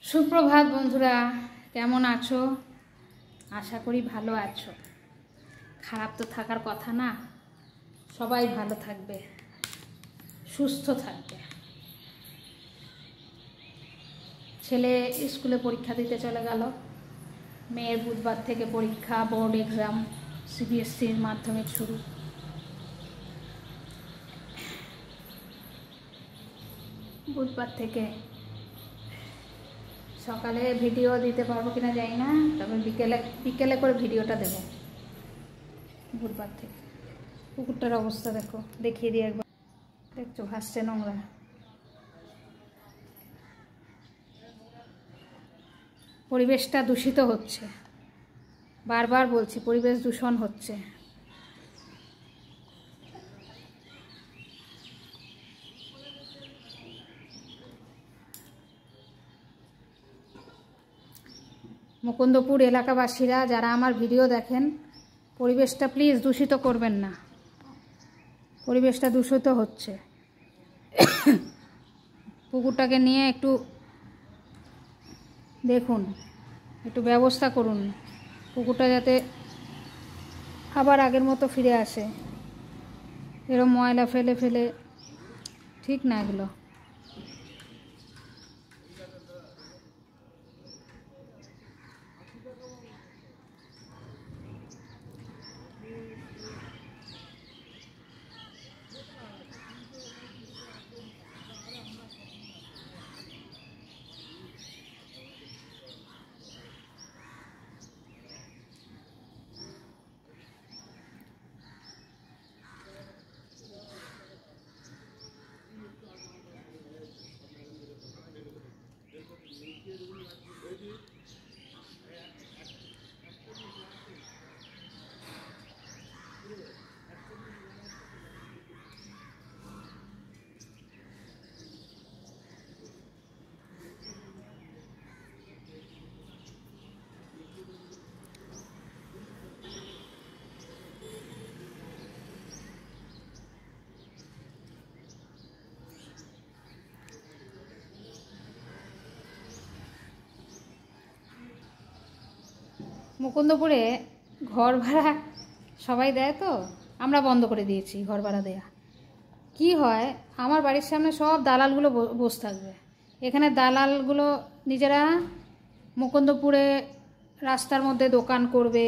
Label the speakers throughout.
Speaker 1: সুপ্রভাত বন্ধুরা, কেমন আছো? আশা করি ভালো আছো। খারাপ তো থাকার কথা না, সবাই ভালো থাকবে, সুস্থ থাকবে। ছেলে স্কুলে পরীক্ষা দিতে চলে গেল। মেয়ের বুধবার থেকে পরীক্ষা, বোর্ড এক্সাম, সিবিএসসির মাধ্যমিক শুরু। বুধবার থেকে সকালে ভিডিও দিতে পারবো কিনা জানি না, তবে বিকেলে করে ভিডিওটা দেবো বুধবার থেকে। কুকুরটার অবস্থা দেখো, দেখিয়ে দিই একবার। দেখছো ভাসছে নোংরা। পরিবেশটা দূষিত হচ্ছে, বারবার বলছি পরিবেশ দূষণ হচ্ছে। মুকুন্দপুর এলাকাবাসীরা যারা আমার ভিডিও দেখেন, পরিবেশটা প্লিজ দূষিত করবেন না। পরিবেশটা দূষিত হচ্ছে। কুকুরটাকে নিয়ে একটু দেখুন, একটু ব্যবস্থা করুন, কুকুরটা যাতে আবার আগের মতো ফিরে আসে। এরকম ময়লা ফেলে ফেলে ঠিক না এগুলো। মুকুন্দপুরে ঘর ভাড়া সবাই দেয়, তো আমরা বন্ধ করে দিয়েছি ঘর ভাড়া দেয়া। কি হয়, আমার বাড়ির সামনে সব দালালগুলো বসে থাকবে। এখানে দালালগুলো নিজেরা মুকুন্দপুরে রাস্তার মধ্যে দোকান করবে,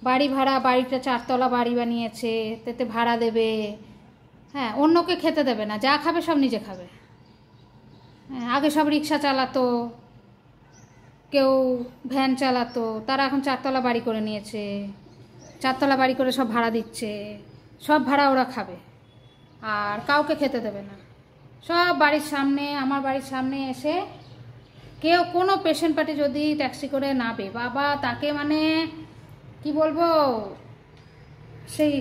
Speaker 1: বাড়ি ভাড়া, বাড়িটা 4 তলা বাড়ি বানিয়েছে, তাতে ভাড়া দেবে। হ্যাঁ, অন্যকে খেতে দেবে না, যা খাবে সব নিজে খাবে। হ্যাঁ, আগে সব রিক্সা চালাতো, কেউ ভ্যান চালাতো, তারা এখন 4 তলা বাড়ি করে নিয়েছে। 4 তলা বাড়ি করে সব ভাড়া দিচ্ছে, সব ভাড়া ওরা খাবে আর কাউকে খেতে দেবে না। সব বাড়ির সামনে, আমার বাড়ির সামনে এসে কেউ কোনো পেশেন্ট পার্টি যদি ট্যাক্সি করে নাবে, বাবা তাকে মানে কি বলবো, সেই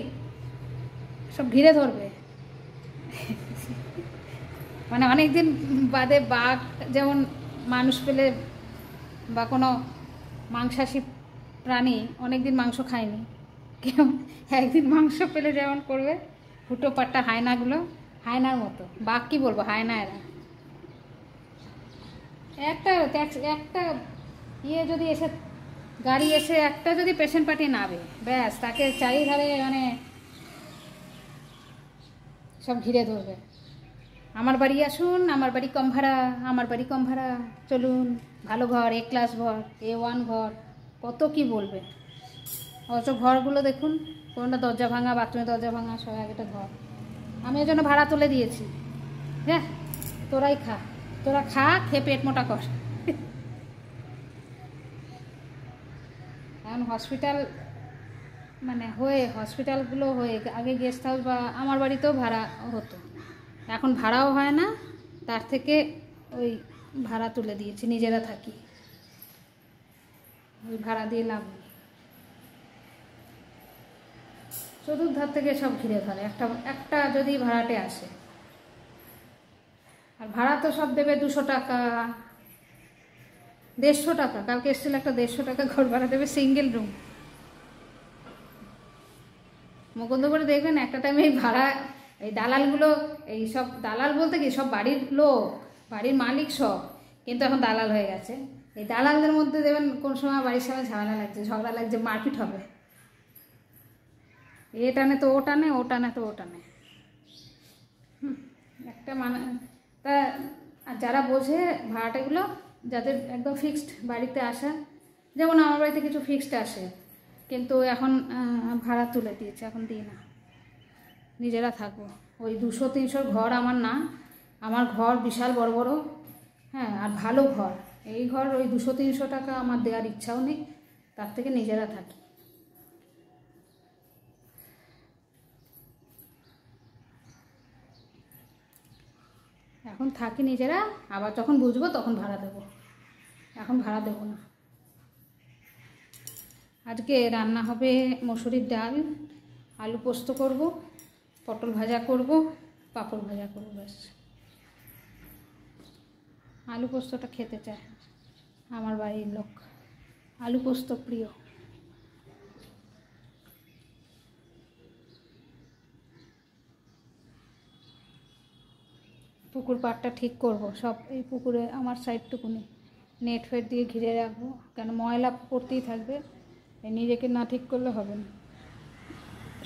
Speaker 1: সব ঘিরে ধরবে। মানে অনেকদিন বাদে বাঘ যেমন মানুষ পেলে, বা কোনো মাংসাশী প্রাণী অনেকদিন মাংস খায়নি, কেউ একদিন মাংস পেলে যেমন করবে, ফুটো পাট্টা হায়নাগুলো, হায়নার মতো। বাঘ কি বলবো, হায়না এরা। একটা ইয়ে যদি এসে, গাড়ি এসে একটা যদি পেশেন্ট পার্টি নাবে, ব্যাস তাকে চারিধারে মানে সব ঘিরে ধরবে। আমার বাড়ি আসুন, আমার বাড়ি কম ভাড়া, আমার বাড়ি কম ভাড়া, চলুন, ভালো ঘর, A ক্লাস ঘর, A1 ঘর, কত কি বলবে। অথচ ঘরগুলো দেখুন, কোনটা দরজা ভাঙা, বাথরুমের দরজা ভাঙা, সব একটা ঘর। আমি ওই জন্য ভাড়া তুলে দিয়েছি। হ্যাঁ, তোরাই খা, তোরা খা, খেয়ে পেট মোটা কর। এখন হসপিটাল মানে হসপিটালগুলো হয়ে, আগে গেস্ট হাউস বা আমার বাড়িতেও ভাড়া হতো, এখন ভাড়াও হয় না। তার থেকে ওই ভাড়া তুলে দিয়েছি, নিজেরা থাকি, ওই ভাড়া দিয়ে লাভ নেই। চতুর্ধার থেকে সব ঘিরে ধরে, একটা যদি ভাড়াটে আসে। আর ভাড়া তো সব দেবে 200 টাকা, 150 টাকা। কালকে এসেছিল একটা 150 টাকা ঘর ভাড়া দেবে, সিঙ্গেল রুম। মুকুন্দপুরে দেখবেন একটা টাইমে এই ভাড়া, এই দালালগুলো, এই সব দালাল বলতে কি, সব বাড়ির লোক, বাড়ির মালিক সব কিন্তু এখন দালাল হয়ে গেছে। এই দালালদের মধ্যে দেবেন কোন সময় বাড়ির সামনে ঝামেলা লাগছে, ঝগড়া লাগছে, মারপিট হবে, এ টানে তো ও টানে, ও টানে তো ও টানে। একটা তা যারা বোঝে ভাড়াটাগুলো, যাদের একদম ফিক্সড বাড়িতে আসা, যেমন আমার বাড়িতে কিছু ফিক্সড আসে, কিন্তু এখন ভাড়া তুলে দিয়েছে, এখন দিই না, নিজেরা থাকবো। ওই 200-300 ঘর আমার না, আমার ঘর বিশাল বড় বড়, হ্যাঁ, আর ভালো ঘর। এই ঘর ওই 200-300 টাকা আমার দেওয়ার ইচ্ছাও নেই, তার থেকে নিজেরা থাকি। এখন থাকি নিজেরা, আবার যখন বুঝবো তখন ভাড়া দেবো, এখন ভাড়া দেবো না। আজকে রান্না হবে মসুরির ডাল, আলু পোস্ত করব, পটল ভাজা করব, পাঁপড় ভাজা করব, ব্যাস। আলু পোস্তটা খেতে চায় আমার বাড়ির লোক, আলু পোস্ত প্রিয়। পুকুর পাড়টা ঠিক করব সব, এই পুকুরে আমার সাইডটুকুনি নেট ফেট দিয়ে ঘিরে রাখবো, কেন ময়লা পড়তেই থাকবে, নিজেকে না ঠিক করলে হবে না।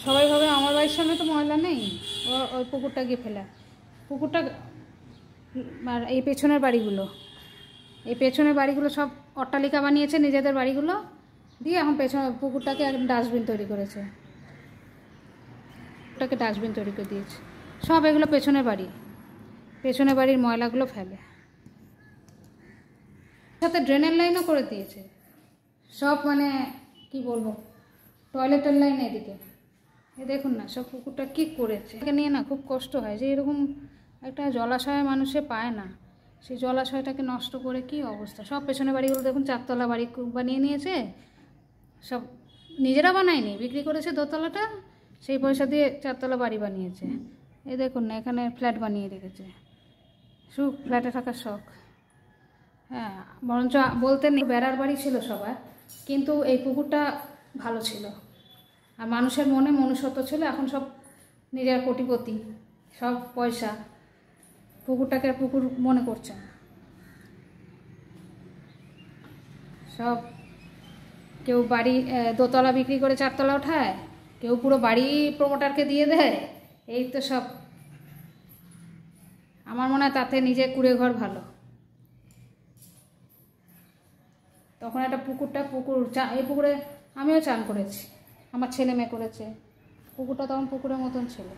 Speaker 1: সবাই ভাবে আমার বাড়ির সামনে তো ময়লা নেই, ওই পুকুরটা গিয়ে ফেলা, পুকুরটা। আর এই পেছনের বাড়িগুলো সব অট্টালিকা বানিয়েছে নিজেদের বাড়িগুলো দিয়ে, এখন পুকুরটাকে একদম ডাস্টবিন তৈরি করেছে, ওটাকে ডাস্টবিন তৈরি করে দিয়েছে সব। এগুলো পেছনের বাড়ির ময়লাগুলো ফেলে, সাথে ড্রেনের লাইনও করে দিয়েছে সব, মানে কি বলবো, টয়লেটের লাইন এদিকে। এ দেখুন না সব পুকুরটা কী করেছে, এটাকে নিয়ে না খুব কষ্ট হয়, যে এরকম একটা জলাশয় মানুষে পায় না, সেই জলাশয়টাকে নষ্ট করে কি অবস্থা। সব পেছনের বাড়িগুলো দেখুন 4তলা বাড়ি বানিয়ে নিয়েছে, সব নিজেরা বানায়নি, বিক্রি করেছে দোতলাটা, সেই পয়সা দিয়ে 4তলা বাড়ি বানিয়েছে। এই দেখুন না, এখানে ফ্ল্যাট বানিয়ে রেখেছে, শুধু ফ্ল্যাটে থাকার শখ। হ্যাঁ, বরঞ্চ বলতে নেই, বেড়ার বাড়ি ছিল সবার, কিন্তু এই পুকুরটা ভালো ছিল, আর মানুষের মনে মনুষ্যত্ব ছিল। এখন সব নিজের কোটিপতি, সব পয়সা, পুকুরটাকে পুকুর মনে করছে না। সব কেউ বাড়ি দোতলা বিক্রি করে 4তলা ওঠায়, কেউ পুরো বাড়ি প্রমোটারকে দিয়ে দেয়, এই তো সব। আমার মনে হয় তাতে নিজে কুড়ে ঘর ভালো। তখন একটা এই পুকুরে আমিও চান করেছি, আমার ছেলে মেয়ে করেছে, পুকুরটা তখন পুকুরের মতন ছিল।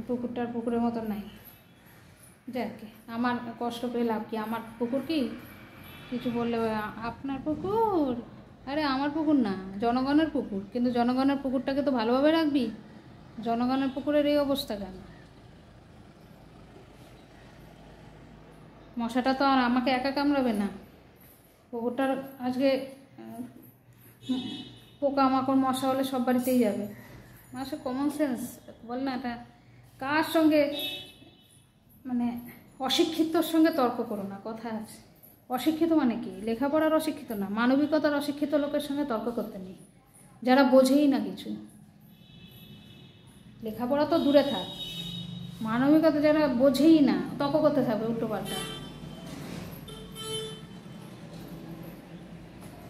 Speaker 1: পুকুরটার পুকুরের মতন নাই, যাক, আমার কষ্ট পেয়ে লাভ কি, আমার পুকুর কি কিছু বললে আপনার পুকুর, আরে আমার পুকুর না, জনগণের পুকুর, কিন্তু জনগণের পুকুরটাকে তো ভালোভাবে রাখবি, জনগণের পুকুরের এই অবস্থা কেন? মশাটা তো আর আমাকে একা কামড়াবে না, পুকুরটার আজকে পোকামাকড় মশা হলে সব বাড়িতেই যাবে। মানুষের কমন সেন্স বল না, এটা কার সঙ্গে, মানে অশিক্ষিতর সঙ্গে তর্ক করো না, কথা আছে। অশিক্ষিত মানে কি, লেখাপড়ার অশিক্ষিত না, মানবিকতার অশিক্ষিত লোকের সঙ্গে তর্ক করতে নেই, যারা বোঝেই না কিছু। লেখাপড়া তো দূরে থাক, মানবিকতা যারা বোঝেই না, তর্ক করতে থাকবে উল্টো পাল্টা।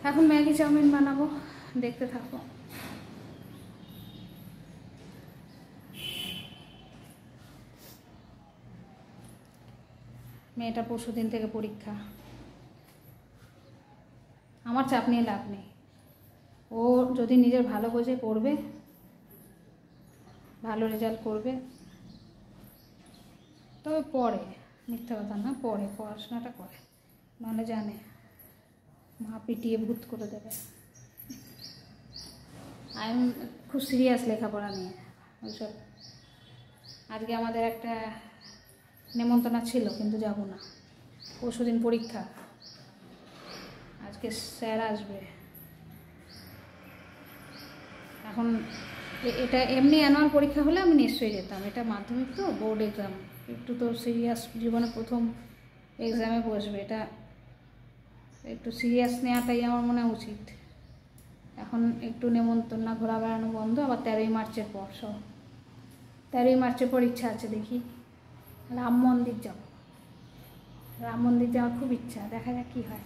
Speaker 1: এখন ম্যাগি চাউমিন বানাবো, দেখতে থাকো। মেয়েটা পরশুদিন থেকে পরীক্ষা, আমার চাপ নিয়ে লাভ নেই, ও যদি নিজের ভালো বোঝে পড়বে, ভালো রেজাল্ট করবে, তবে পড়ে, মিথ্যা কথা না, পড়ে, পড়াশোনাটা করে, নাহলে জানে মা পিটিয়ে ভূত করে দেবে। আমি খুব সিরিয়াস লেখাপড়া নিয়ে ওইসব। আজকে আমাদের একটা নেমন্তন্ন ছিল, কিন্তু যাব না, পরশুদিন পরীক্ষা, আজকে স্যার আসবে। এখন এটা এমনি অ্যানুয়াল পরীক্ষা হলে আমি নিশ্চয়ই যেতাম, এটা মাধ্যমিক তো, বোর্ড এক্সাম, একটু তো সিরিয়াস, জীবনে প্রথম এক্সামে বসবে, এটা একটু সিরিয়াস নেওয়াটাই আমার মনে হয় উচিত। এখন একটু নেমন্তন্ন ঘোরা বেড়ানো বন্ধ, আবার 13ই মার্চের পর সব। 13ই মার্চের পর ইচ্ছা আছে, দেখি রাম মন্দির যাব। রাম মন্দির যাওয়ার খুব ইচ্ছা, দেখা যাক কী হয়।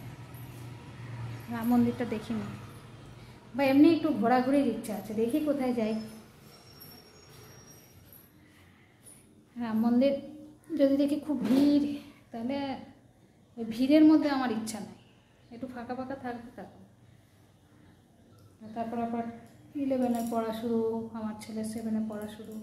Speaker 1: রাম মন্দিরটা দেখিনি, বা এমনি একটু ঘোরাঘুরির ইচ্ছা আছে, দেখি কোথায় যাই। রাম মন্দির যদি দেখি খুব ভিড়, তাহলে ওই ভিড়ের মধ্যে আমার ইচ্ছা নাই, একটু ফাঁকা ফাঁকা থাকবে তখন। তারপর আবার 11-এ পড়া শুরু, আমার ছেলে 7-এ পড়া শুরু।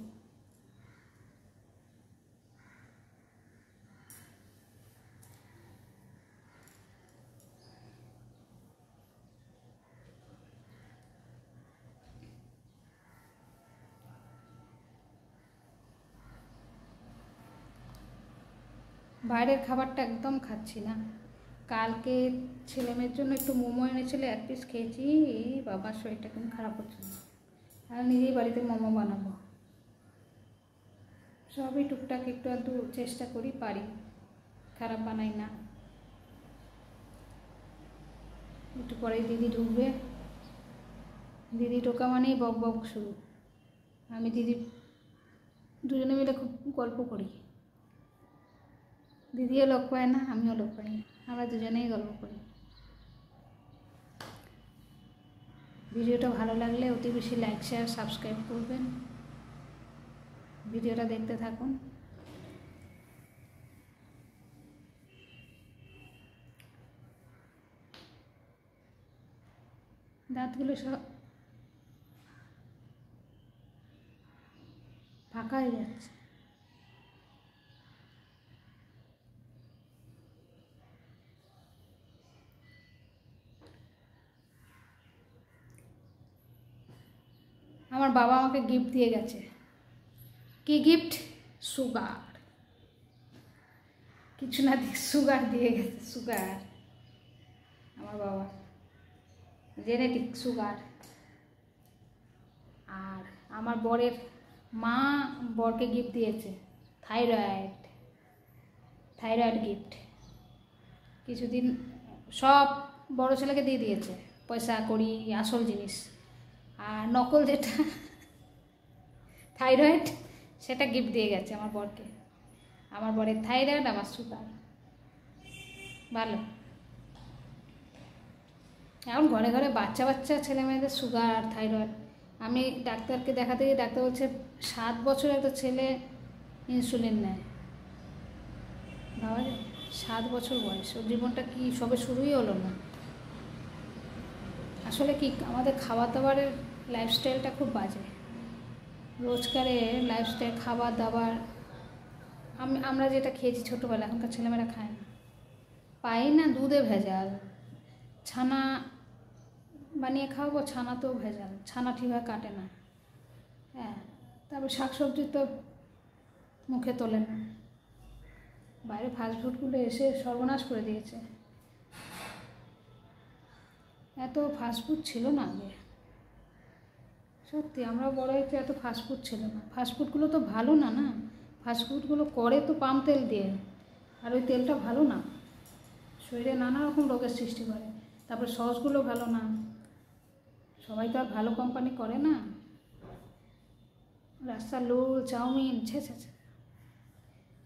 Speaker 1: বাইরের খাবারটা একদম খাচ্ছি না। কালকে ছেলেমেয়ের জন্য একটু মোমো এনেছিল, 1 পিস খেয়েছি, বাবার শরীরটা কিন্তু খারাপ হচ্ছে না। আর নিজেই বাড়িতে মোমো বানাবো। সবই টুকটাক একটু আধটু চেষ্টা করি, পারি, খারাপ বানাই না। একটু পরেই দিদি ঢুকবে, দিদি ঢোকা মানেই বক বক শুরু। আমি দিদি দুজনে মিলে খুব গল্প করি, দিদিও লোক পায় না, আমিও লোক পাই না, আমরা দুজনেই গল্প করি। ভিডিওটা ভালো লাগলে অতি বেশি লাইক, শেয়ার, সাবস্ক্রাইব করবেন। ভিডিওটা দেখতে থাকুন। দাঁতগুলো সব ফাঁকা হয়ে যাচ্ছে। আমার বাবা আমাকে গিফট দিয়ে গেছে। কি গিফট? সুগার। কিছু না দিয়ে সুগার দিয়ে গেছে, সুগার। আমার বাবা জেনেটিক সুগার। আর আমার বরের মা বরকে গিফট দিয়েছে থাইরয়েড, থাইরয়েড গিফট। কিছুদিন সব বড় ছেলেকে দিয়ে দিয়েছে, পয়সা কড়ি, আসল জিনিস। আর নকল যেটা থাইরয়েড, সেটা গিফট দিয়ে গেছে আমার বরকে। আমার বরের থাইরয়েড, আমার সুগার। ভালো। এখন ঘরে ঘরে বাচ্চা বাচ্চা ছেলে মেয়েদের সুগার আর থাইরয়েড। আমি ডাক্তারকে দেখাতে গিয়ে ডাক্তার বলছে 7 বছর একটা ছেলে ইনসুলিন নেয়। বাবা, 7 বছর বয়স, ওর জীবনটা কি সবে শুরুই হলো না। আসলে কি আমাদের খাবার দাবারের লাইফস্টাইলটা খুব বাজে। রোজকারের লাইফস্টাইল, খাবার দাবার, আমরা যেটা খেয়েছি ছোটোবেলা, এখনকার ছেলেমেয়েরা খায় না, পাই না। দুধে ভেজাল, ছানা বানিয়ে খাওয়াবো, ছানাতেও ভেজাল, ছানা ঠিকভাবে কাটে না। হ্যাঁ, তারপর শাকসবজি তো মুখে তোলে না। বাইরে ফাস্টফুডগুলো এসে সর্বনাশ করে দিয়েছে। এত ফাস্টফুড ছিল না আগে, সত্যি আমরা বড় হয়েছে, এত ফাস্টফুড ছিল না। ফাস্টফুডগুলো তো ভালো না, না ফাস্টফুডগুলো করে তো পাম তেল দিয়ে, আর ওই তেলটা ভালো না, শরীরে নানা রকম রোগের সৃষ্টি করে। তারপর সসগুলো ভালো না, সবাই তো আর ভালো কোম্পানি করে না। রাস্তার লোল, চাউমিন, ছে ছে ছে,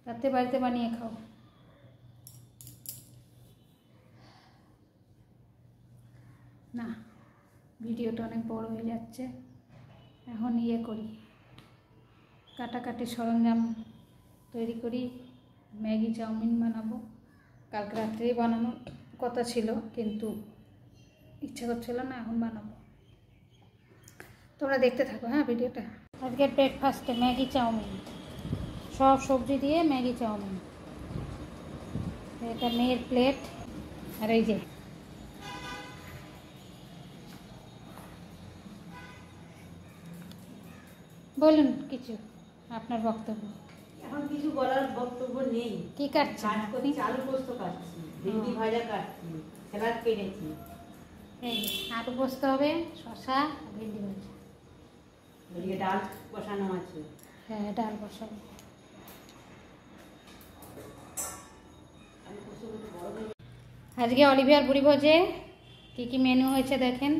Speaker 1: তাতে বাড়িতে বানিয়ে খাও। না, ভিডিওটা অনেক বড় হয়ে যাচ্ছে, এখন করি, কাটাকাটি সরঞ্জাম তৈরি করি। ম্যাগি চাউমিন বানাবো, কালকে রাত্রেই বানানোর কথা ছিল, কিন্তু ইচ্ছা করছিল না, এখন বানাবো। তোমরা দেখতে থাকো হ্যাঁ ভিডিওটা। আজকের ব্রেকফাস্টে ম্যাগি চাউমিন, সব সবজি দিয়ে ম্যাগি চাউমিন। এটা মেয়ের প্লেট, আর এই যে বলুন কিছু আপনার বক্তব্য।
Speaker 2: এখন কিছু বলার বক্তব্য নেই।
Speaker 1: কি কাটছেন আপনি?
Speaker 2: আলু পোস্ত কাটছি, ভেন্ডি ভাজা কাটছি, স্যালাড কেটেছি।
Speaker 1: এই আলু পোস্ত হবে, শসা, ভেন্ডি ভাজা।
Speaker 2: ওদিকে ডাল বসানো আছে।
Speaker 1: হ্যাঁ, ডাল বসাবো। আজকে অলিভিয়ার ভুড়ি ভোজে কী কী মেনু হয়েছে দেখেন।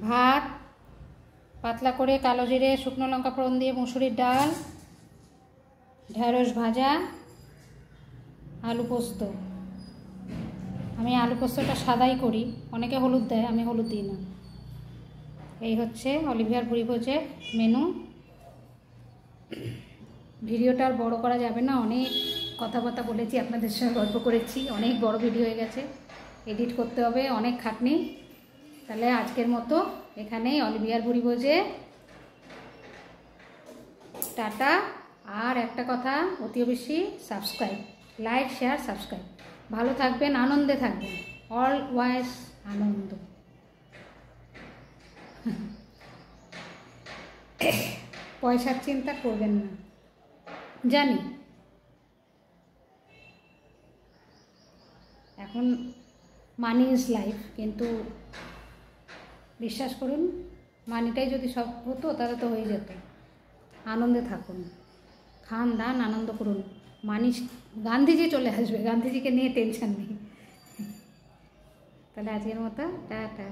Speaker 1: ভাত, পাতলা করে কালো জিরে শুকনো লঙ্কা ফোড়ন দিয়ে মুসুরির ডাল, ঢেঁড়স ভাজা, আলু পোস্ত। আমি আলু পোস্তটা সাদাই করি, অনেকে হলুদ দেয়, আমি হলুদ দিই না। এই হচ্ছে অলিভিয়ার ভুড়ি ভোজের মেনু। ভিডিওটা আর বড় করা যাবে না, অনেক কথাবার্তা বলেছি, আপনাদের সঙ্গে গল্প করেছি, অনেক বড় ভিডিও হয়ে গেছে, এডিট করতে হবে, অনেক খাটনি। তাহলে আজকের মতো এখানেই অলিভিয়ার ভুড়ি ভোজে টাটা। আর একটা কথা, অতি বেশি সাবস্ক্রাইব, লাইক, শেয়ার, সাবস্ক্রাইব। ভালো থাকবেন, আনন্দে থাকবেন, অলওয়েজ আনন্দ। পয়সার চিন্তা করবেন না, জানি এখন মানি ইজ লাইফ, কিন্তু বিশ্বাস করুন মানিটাই যদি সব হতো তাহলে তো হয়ে যেত। আনন্দে থাকুন, খান দান, আনন্দ করুন। মানি, গান্ধীজি চলে আসবে, গান্ধীজিকে নিয়ে টেনশন নেই। তাহলে আজকের মতো টাটা।